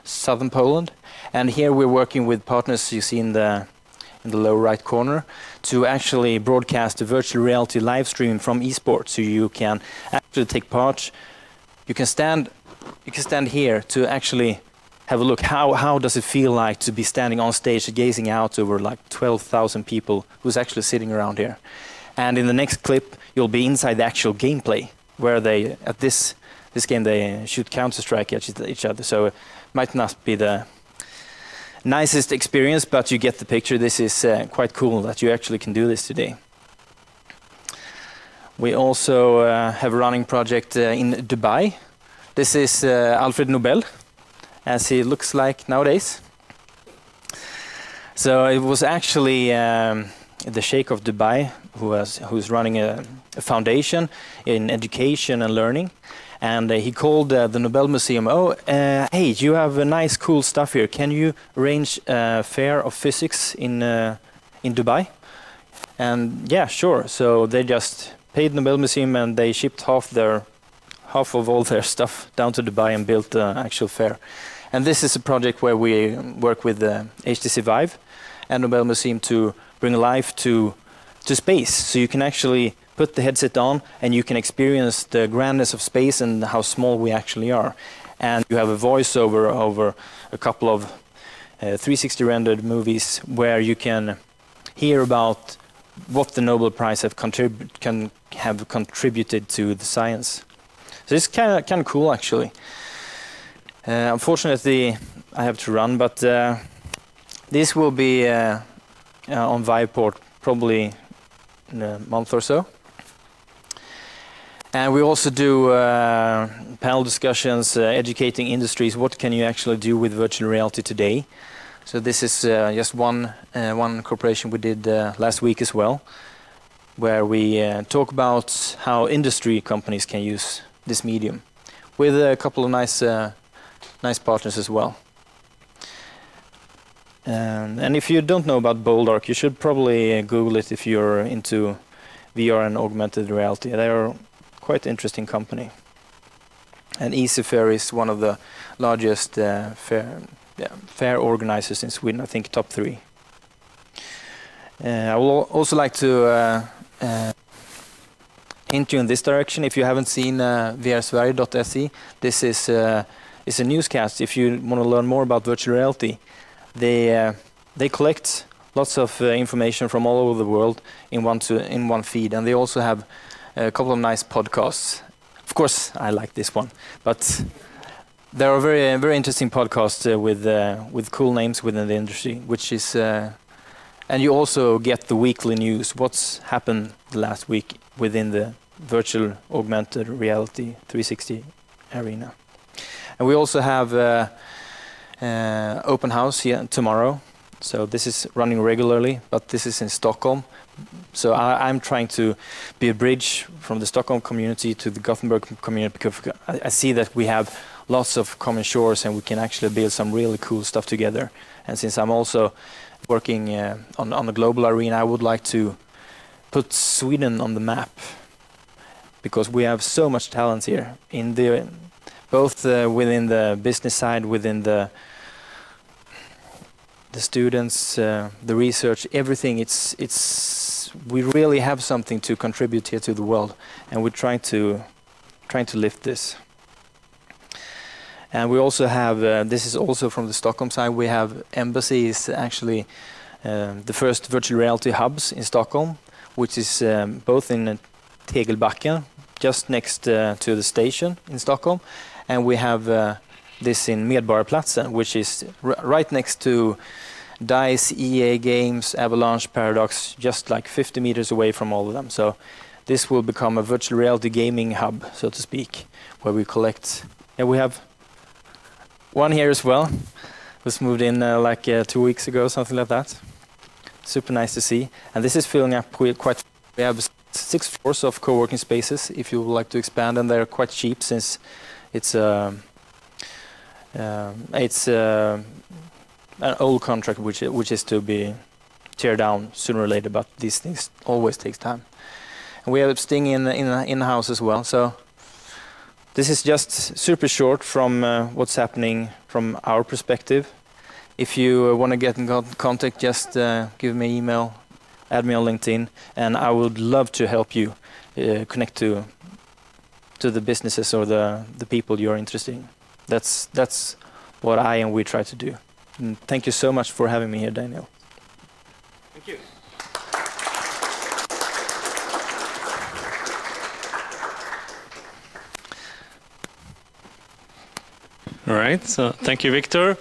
southern Poland. And here we're working with partners you see in the lower right corner, to actually broadcast a virtual reality live stream from esports, so you can actually take part. You can stand here to actually have a look. How does it feel like to be standing on stage, gazing out over like 12,000 people who's actually sitting around here? And in the next clip, you'll be inside the actual gameplay, where they at this game they shoot Counter-Strike at each other. So it might not be the nicest experience, but you get the picture. This is quite cool that you actually can do this today. We also have a running project in Dubai. This is Alfred Nobel, as he looks like nowadays. So it was actually the Sheikh of Dubai who's running a foundation in education and learning. And he called the Nobel Museum, hey, you have nice, cool stuff here. Can you arrange a fair of physics in Dubai? And yeah, sure. So they just paid the Nobel Museum and they shipped half of all their stuff down to Dubai and built the actual fair. And this is a project where we work with HTC Vive and Nobel Museum to bring life to space. So you can actually put the headset on and you can experience the grandness of space and how small we actually are. And you have a voiceover over a couple of 360 rendered movies where you can hear about what the Nobel Prize can have contributed to the science. So it's kind of cool, actually. Unfortunately, I have to run, but this will be on Viveport probably in a month or so. And we also do panel discussions, educating industries. What can you actually do with virtual reality today? So this is just one cooperation we did last week as well, where we talk about how industry companies can use this medium, with a couple of nice partners as well. And if you don't know about Boldark, you should probably Google it if you're into VR and augmented reality. They are quite interesting company. And EasyFair is one of the largest fair organizers in Sweden, I think top 3. I will also like to hint you in this direction. If you haven't seen vrsverige.se, this is a newscast. If you want to learn more about virtual reality, they collect lots of information from all over the world in one feed, and they also have a couple of nice podcasts. Of course, I like this one, but there are very interesting podcasts with cool names within the industry, which is and you also get the weekly news. What's happened the last week within the virtual augmented reality 360 arena. And we also have open house here tomorrow. So this is running regularly, but this is in Stockholm. So I'm trying to be a bridge from the Stockholm community to the Gothenburg community, because I see that we have lots of common shores and we can actually build some really cool stuff together. And since I'm also working on the global arena, I would like to put Sweden on the map, because we have so much talent here in the both within the business side, within the students, the research, everything. We really have something to contribute here to the world, and we're trying to lift this. And we also have this is also from the Stockholm side. We have Embassy is actually the first virtual reality hubs in Stockholm, which is both in Tegelbacken, just next to the station in Stockholm, and we have this in Medborgarplatsen, which is right next to DICE, EA Games, Avalanche, Paradox, just like 50 meters away from all of them. So this will become a virtual reality gaming hub, so to speak, where we collect. Yeah, we have one here as well. Was moved in like 2 weeks ago, something like that. Super nice to see. And this is filling up quite. We have 6 floors of co-working spaces if you would like to expand, and they're quite cheap since it's an old contract which is to be tear down sooner or later, but these things always takes time. And we have Sting in the house as well. So this is just super short from what's happening from our perspective. If you want to get in contact, just give me an email, add me on LinkedIn, and I would love to help you connect to the businesses or the people you're interested in. That's what I and we try to do. And thank you so much for having me here, Daniel. Thank you. All right, so thank you, Victor.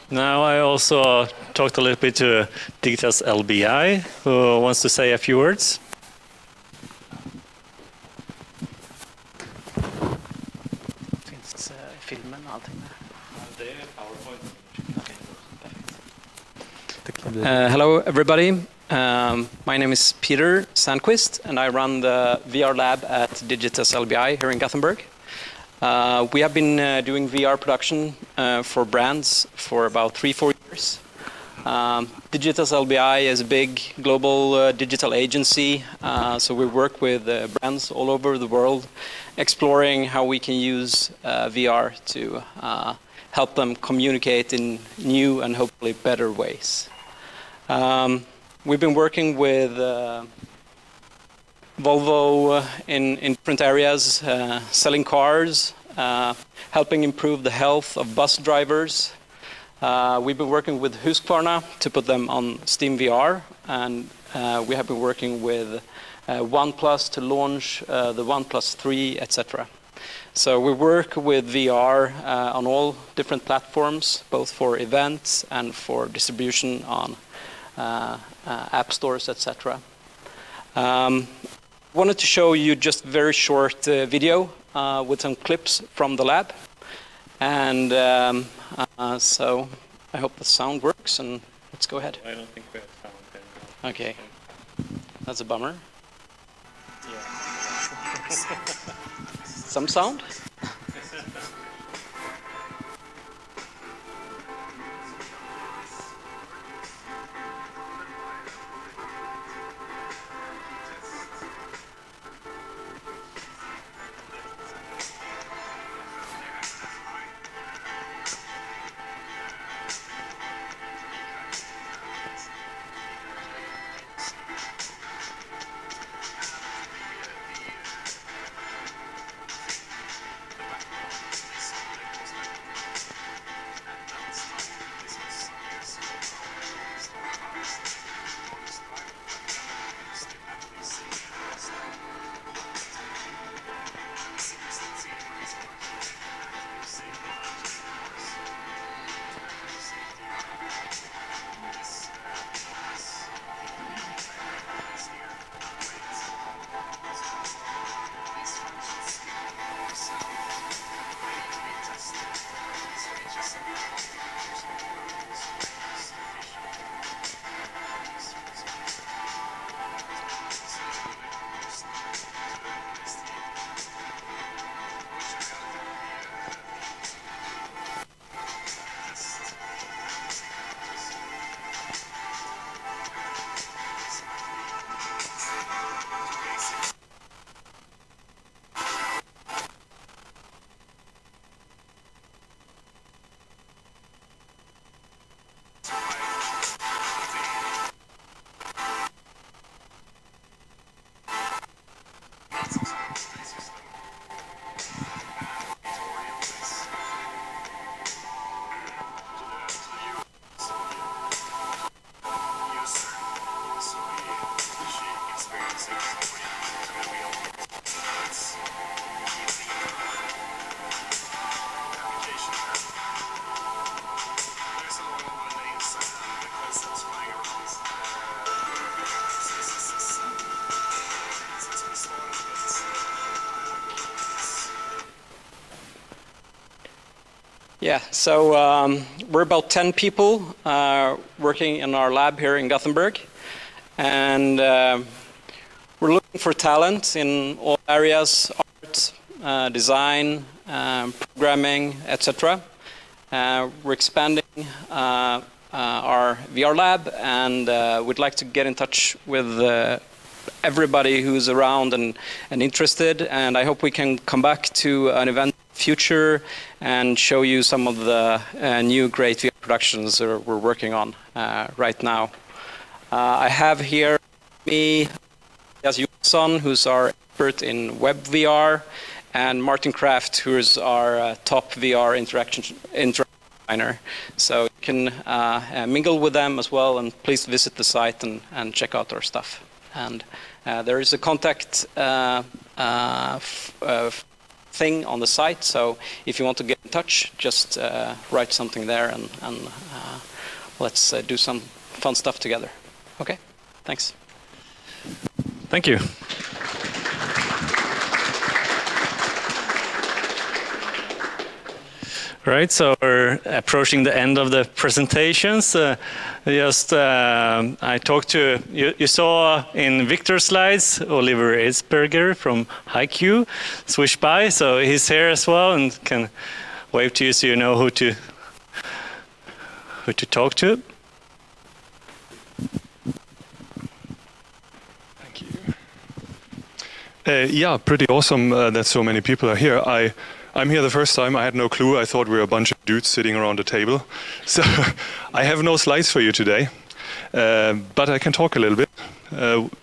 Now I also talked a little bit to Digitas LBI, who wants to say a few words. Hello, everybody. My name is Peter Sandqvist, and I run the VR lab at Digitas LBI here in Gothenburg. We have been doing VR production for brands for about 3-4 years. Digitas LBI is a big global digital agency, so we work with brands all over the world, exploring how we can use VR to help them communicate in new and hopefully better ways. We've been working with Volvo in different areas, selling cars, helping improve the health of bus drivers. We've been working with Husqvarna to put them on Steam VR, and we have been working with OnePlus to launch the OnePlus 3, etc. So we work with VR on all different platforms, both for events and for distribution on app stores, etc. Wanted to show you just a very short video with some clips from the lab. And so I hope the sound works, and let's go ahead. I don't think we have sound there. Okay, that's a bummer. Yeah. Some sound? Yeah, so we're about 10 people working in our lab here in Gothenburg, and we're looking for talent in all areas: art, design, programming, etc. We're expanding our VR lab, and we'd like to get in touch with everybody who's around and interested, and I hope we can come back to an event in the future and show you some of the new great VR productions that we're working on right now. I have here me Jas Johansson, who's our expert in web VR, and Martin Kraft, who is our top VR interaction designer. So you can mingle with them as well, and please visit the site and check out our stuff. And there is a contact thing on the site, so if you want to get in touch, just write something there, and let's do some fun stuff together. Okay, thanks. Thank you. Right, so we're approaching the end of the presentations. I talked to, you saw in Victor's slides, Oliver Edsberger from HiQ swish by, so he's here as well and can wave to you so you know who to talk to. Yeah, pretty awesome that so many people are here. I'm here the first time. I had no clue. I thought we were a bunch of dudes sitting around a table. So I have no slides for you today, but I can talk a little bit.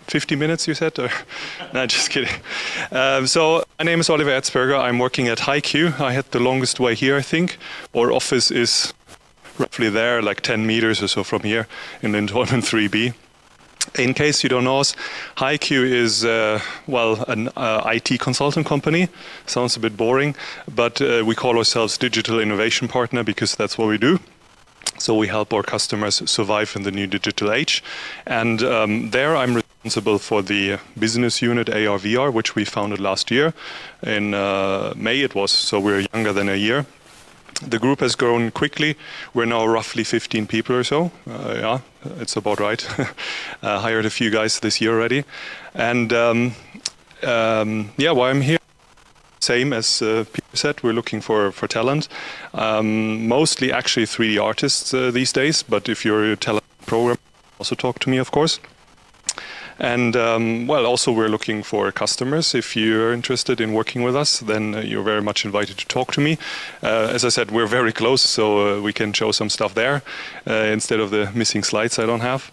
50 minutes, you said? Or? No, just kidding. So my name is Oliver Erzberger. I'm working at HiQ. I had the longest way here, I think. Our office is roughly there, like 10 meters or so from here in Lindholmen 3B. In case you don't know us, HiQ is, well, an IT consultant company. Sounds a bit boring, but we call ourselves Digital Innovation Partner because that's what we do. So we help our customers survive in the new digital age. And there I'm responsible for the business unit AR/VR, which we founded last year. In May it was, so we're younger than a year. The group has grown quickly. We're now roughly 15 people or so. Yeah, it's about right. Hired a few guys this year already. And yeah, why I'm here, same as Peter said, we're looking for talent. Mostly actually 3D artists these days, but if you're a talent program, also talk to me, of course. And well, also we're looking for customers. If you're interested in working with us, then you're very much invited to talk to me. As I said, we're very close, so we can show some stuff there instead of the missing slides I don't have.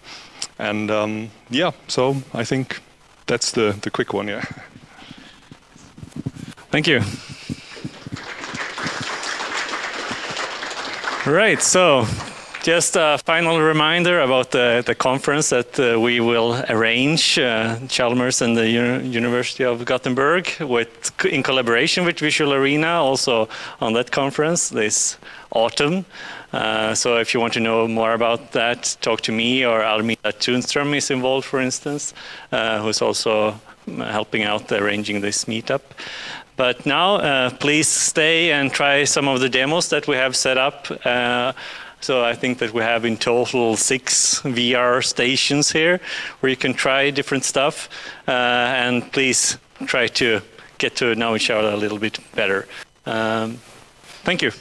And yeah, so I think that's the quick one, yeah. Thank you. Right, so just a final reminder about the conference that we will arrange, Chalmers and the University of Gothenburg, in collaboration with Visual Arena, also on that conference this autumn. So if you want to know more about that, talk to me, or Almida Tunström is involved, for instance, who's also helping out arranging this meetup. But now, please stay and try some of the demos that we have set up. So I think that we have in total 6 VR stations here where you can try different stuff. And please try to get to know each other a little bit better. Thank you.